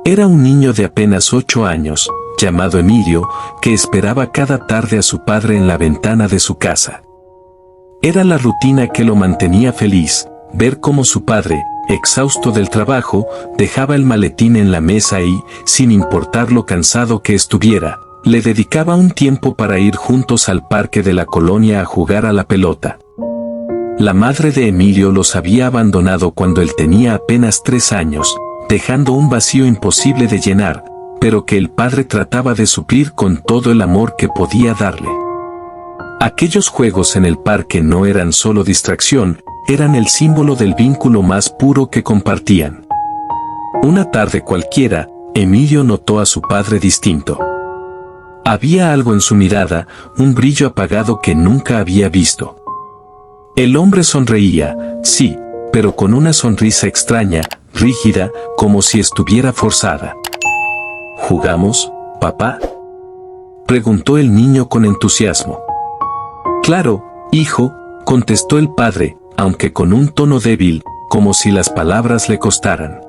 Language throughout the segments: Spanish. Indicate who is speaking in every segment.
Speaker 1: Era un niño de apenas 8 años, llamado Emilio, que esperaba cada tarde a su padre en la ventana de su casa. Era la rutina que lo mantenía feliz, ver cómo su padre, exhausto del trabajo, dejaba el maletín en la mesa y, sin importar lo cansado que estuviera, le dedicaba un tiempo para ir juntos al parque de la colonia a jugar a la pelota. La madre de Emilio los había abandonado cuando él tenía apenas 3 años, dejando un vacío imposible de llenar, pero que el padre trataba de suplir con todo el amor que podía darle. Aquellos juegos en el parque no eran solo distracción, eran el símbolo del vínculo más puro que compartían. Una tarde cualquiera, Emilio notó a su padre distinto. Había algo en su mirada, un brillo apagado que nunca había visto. El hombre sonreía, sí, pero con una sonrisa extraña, rígida, como si estuviera forzada. ¿Jugamos, papá?, preguntó el niño con entusiasmo. Claro, hijo, contestó el padre, aunque con un tono débil, como si las palabras le costaran.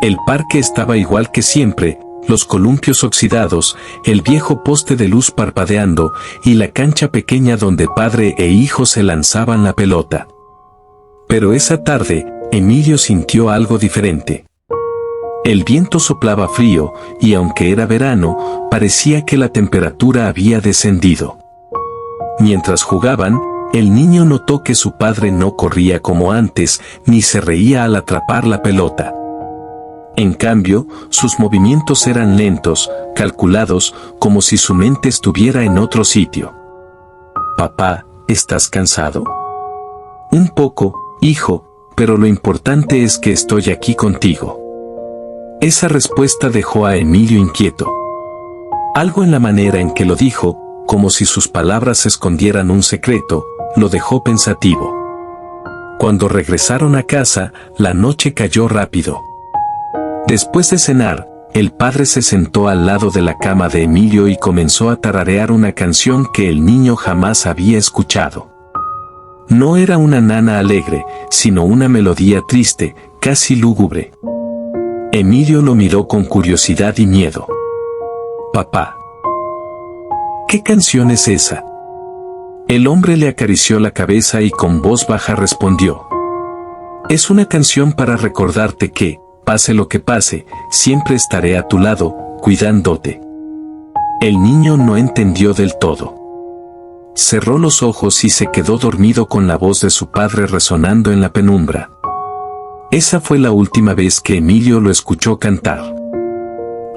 Speaker 1: El parque estaba igual que siempre, los columpios oxidados, el viejo poste de luz parpadeando, y la cancha pequeña donde padre e hijo se lanzaban la pelota. Pero esa tarde, Emilio sintió algo diferente. El viento soplaba frío, y aunque era verano, parecía que la temperatura había descendido. Mientras jugaban, el niño notó que su padre no corría como antes, ni se reía al atrapar la pelota. En cambio, sus movimientos eran lentos, calculados, como si su mente estuviera en otro sitio. «Papá, ¿estás cansado?» «Un poco, hijo, pero lo importante es que estoy aquí contigo». Esa respuesta dejó a Emilio inquieto. Algo en la manera en que lo dijo, como si sus palabras escondieran un secreto, lo dejó pensativo. Cuando regresaron a casa, la noche cayó rápido. Después de cenar, el padre se sentó al lado de la cama de Emilio y comenzó a tararear una canción que el niño jamás había escuchado. No era una nana alegre, sino una melodía triste, casi lúgubre. Emilio lo miró con curiosidad y miedo. «Papá, ¿qué canción es esa?». El hombre le acarició la cabeza y con voz baja respondió: «Es una canción para recordarte que, pase lo que pase, siempre estaré a tu lado, cuidándote». El niño no entendió del todo. Cerró los ojos y se quedó dormido con la voz de su padre resonando en la penumbra. Esa fue la última vez que Emilio lo escuchó cantar.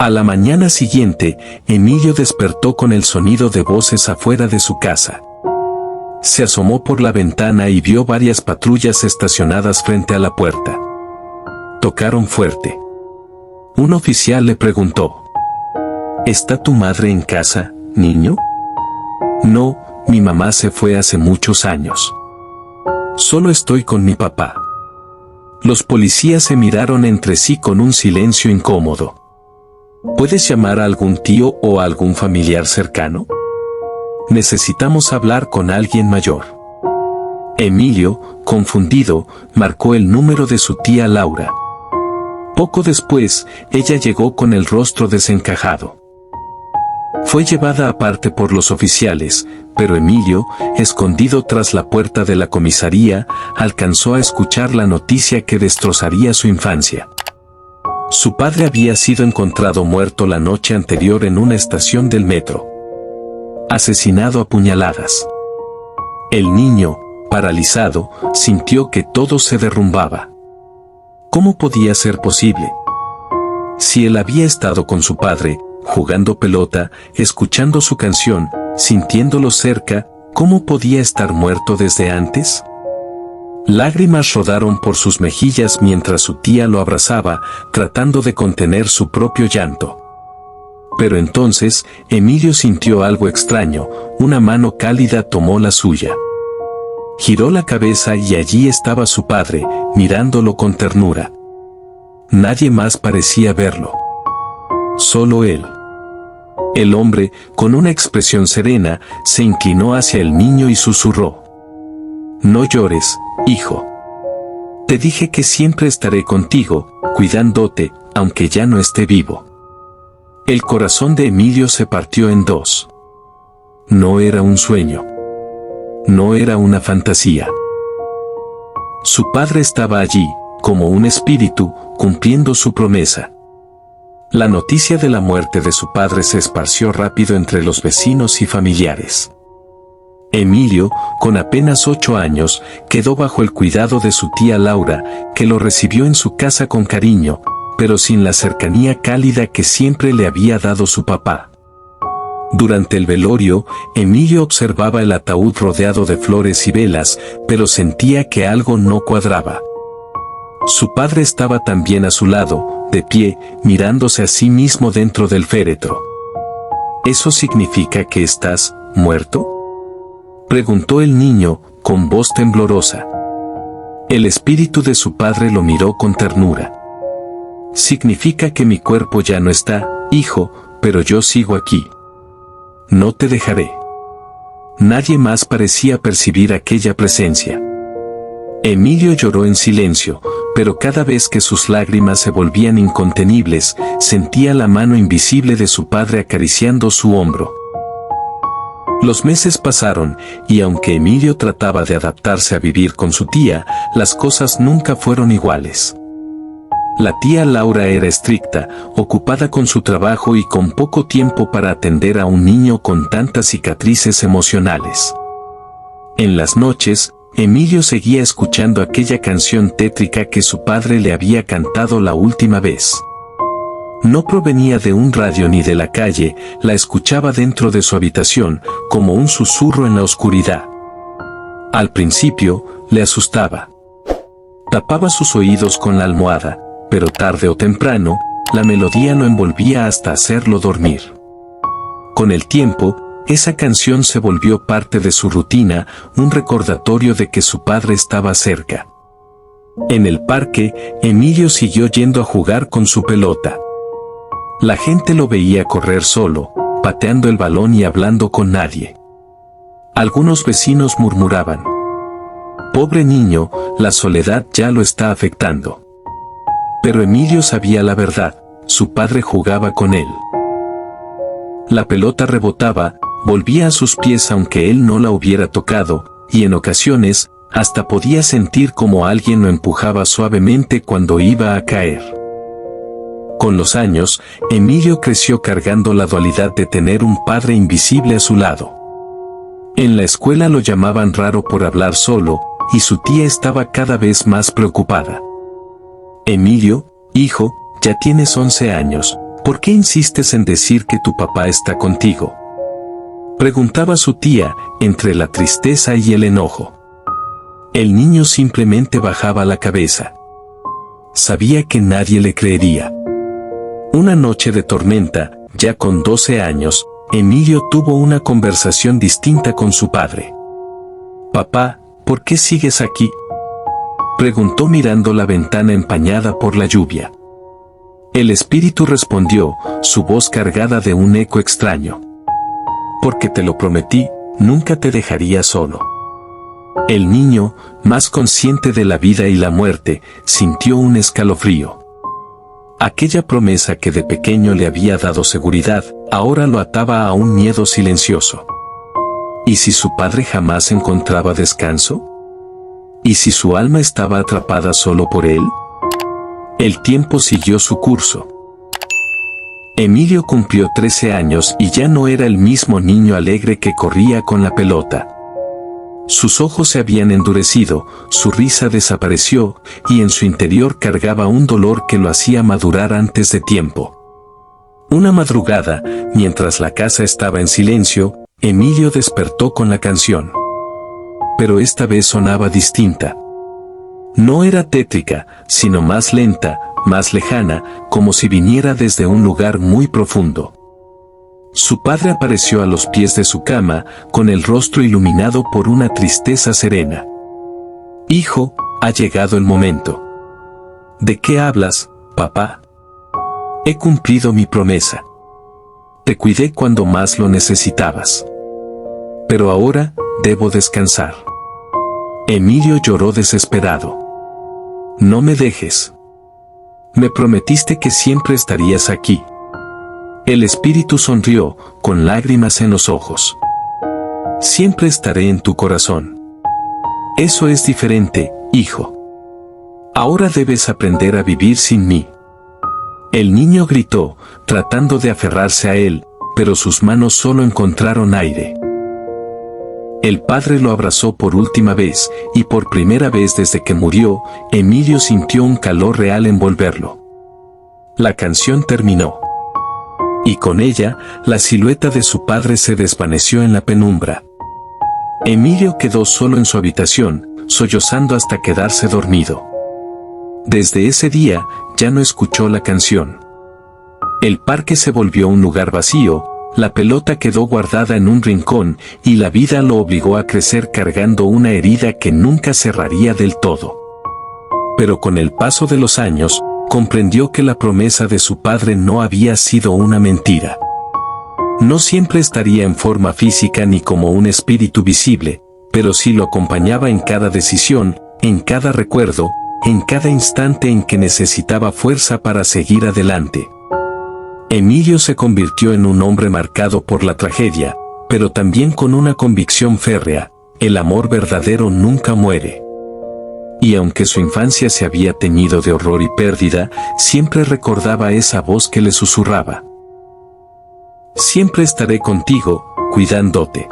Speaker 1: A la mañana siguiente, Emilio despertó con el sonido de voces afuera de su casa. Se asomó por la ventana y vio varias patrullas estacionadas frente a la puerta. Tocaron fuerte. Un oficial le preguntó: «¿Está tu madre en casa, niño?». «No, mi mamá se fue hace muchos años. Solo estoy con mi papá». Los policías se miraron entre sí con un silencio incómodo. «¿Puedes llamar a algún tío o a algún familiar cercano? Necesitamos hablar con alguien mayor». Emilio, confundido, marcó el número de su tía Laura. Poco después, ella llegó con el rostro desencajado. Fue llevada aparte por los oficiales, pero Emilio, escondido tras la puerta de la comisaría, alcanzó a escuchar la noticia que destrozaría su infancia. Su padre había sido encontrado muerto la noche anterior en una estación del metro. Asesinado a puñaladas. El niño, paralizado, sintió que todo se derrumbaba. ¿Cómo podía ser posible? Si él había estado con su padre, jugando pelota, escuchando su canción, sintiéndolo cerca, ¿cómo podía estar muerto desde antes? Lágrimas rodaron por sus mejillas mientras su tía lo abrazaba, tratando de contener su propio llanto. Pero entonces, Emilio sintió algo extraño, una mano cálida tomó la suya. Giró la cabeza y allí estaba su padre, mirándolo con ternura. Nadie más parecía verlo. Solo él. El hombre, con una expresión serena, se inclinó hacia el niño y susurró: «No llores, hijo. Te dije que siempre estaré contigo, cuidándote, aunque ya no esté vivo. El corazón de Emilio se partió en dos. No era un sueño. No era una fantasía. Su padre estaba allí, como un espíritu, cumpliendo su promesa. La noticia de la muerte de su padre se esparció rápido entre los vecinos y familiares. Emilio, con apenas 8 años, quedó bajo el cuidado de su tía Laura, que lo recibió en su casa con cariño, pero sin la cercanía cálida que siempre le había dado su papá. Durante el velorio, Emilio observaba el ataúd rodeado de flores y velas, pero sentía que algo no cuadraba. Su padre estaba también a su lado, de pie, mirándose a sí mismo dentro del féretro. ¿Eso significa que estás muerto?, preguntó el niño, con voz temblorosa. El espíritu de su padre lo miró con ternura. Significa que mi cuerpo ya no está, hijo, pero yo sigo aquí. No te dejaré. Nadie más parecía percibir aquella presencia. Emilio lloró en silencio, pero cada vez que sus lágrimas se volvían incontenibles, sentía la mano invisible de su padre acariciando su hombro. Los meses pasaron, y aunque Emilio trataba de adaptarse a vivir con su tía, las cosas nunca fueron iguales. La tía Laura era estricta, ocupada con su trabajo y con poco tiempo para atender a un niño con tantas cicatrices emocionales. En las noches, Emilio seguía escuchando aquella canción tétrica que su padre le había cantado la última vez. No provenía de un radio ni de la calle, la escuchaba dentro de su habitación, como un susurro en la oscuridad. Al principio, le asustaba. Tapaba sus oídos con la almohada, pero tarde o temprano, la melodía lo envolvía hasta hacerlo dormir. Con el tiempo, esa canción se volvió parte de su rutina, un recordatorio de que su padre estaba cerca. En el parque, Emilio siguió yendo a jugar con su pelota. La gente lo veía correr solo, pateando el balón y hablando con nadie. Algunos vecinos murmuraban: «Pobre niño, la soledad ya lo está afectando». Pero Emilio sabía la verdad, su padre jugaba con él. La pelota rebotaba, volvía a sus pies aunque él no la hubiera tocado, y en ocasiones, hasta podía sentir como alguien lo empujaba suavemente cuando iba a caer. Con los años, Emilio creció cargando la dualidad de tener un padre invisible a su lado. En la escuela lo llamaban raro por hablar solo, y su tía estaba cada vez más preocupada. Emilio, hijo, ya tienes 11 años, ¿por qué insistes en decir que tu papá está contigo?, preguntaba su tía, entre la tristeza y el enojo. El niño simplemente bajaba la cabeza. Sabía que nadie le creería. Una noche de tormenta, ya con 12 años, Emilio tuvo una conversación distinta con su padre. «Papá, ¿por qué sigues aquí?», preguntó mirando la ventana empañada por la lluvia. El espíritu respondió, su voz cargada de un eco extraño. «Porque te lo prometí, nunca te dejaría solo». El niño, más consciente de la vida y la muerte, sintió un escalofrío. Aquella promesa que de pequeño le había dado seguridad, ahora lo ataba a un miedo silencioso. ¿Y si su padre jamás encontraba descanso? ¿Y si su alma estaba atrapada solo por él? El tiempo siguió su curso. Emilio cumplió 13 años y ya no era el mismo niño alegre que corría con la pelota. Sus ojos se habían endurecido, su risa desapareció, y en su interior cargaba un dolor que lo hacía madurar antes de tiempo. Una madrugada, mientras la casa estaba en silencio, Emilio despertó con la canción. Pero esta vez sonaba distinta. No era tétrica, sino más lenta, más lejana, como si viniera desde un lugar muy profundo. Su padre apareció a los pies de su cama, con el rostro iluminado por una tristeza serena. «Hijo, ha llegado el momento». «¿De qué hablas, papá?». «He cumplido mi promesa. Te cuidé cuando más lo necesitabas. Pero ahora, debo descansar». Emilio lloró desesperado. No me dejes. Me prometiste que siempre estarías aquí. El espíritu sonrió, con lágrimas en los ojos. Siempre estaré en tu corazón. Eso es diferente, hijo. Ahora debes aprender a vivir sin mí. El niño gritó, tratando de aferrarse a él, pero sus manos solo encontraron aire. El padre lo abrazó por última vez, y por primera vez desde que murió, Emilio sintió un calor real envolverlo. La canción terminó. Y con ella, la silueta de su padre se desvaneció en la penumbra. Emilio quedó solo en su habitación, sollozando hasta quedarse dormido. Desde ese día, ya no escuchó la canción. El parque se volvió un lugar vacío, la pelota quedó guardada en un rincón, y la vida lo obligó a crecer cargando una herida que nunca cerraría del todo. Pero con el paso de los años, comprendió que la promesa de su padre no había sido una mentira. No siempre estaría en forma física ni como un espíritu visible, pero sí lo acompañaba en cada decisión, en cada recuerdo, en cada instante en que necesitaba fuerza para seguir adelante. Emilio se convirtió en un hombre marcado por la tragedia, pero también con una convicción férrea: el amor verdadero nunca muere. Y aunque su infancia se había teñido de horror y pérdida, siempre recordaba esa voz que le susurraba: siempre estaré contigo, cuidándote.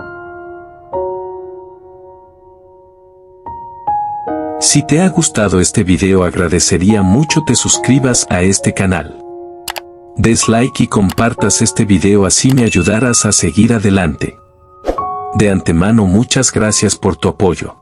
Speaker 1: Si te ha gustado este video, agradecería mucho te suscribas a este canal. Des like y compartas este video, así me ayudarás a seguir adelante. De antemano, muchas gracias por tu apoyo.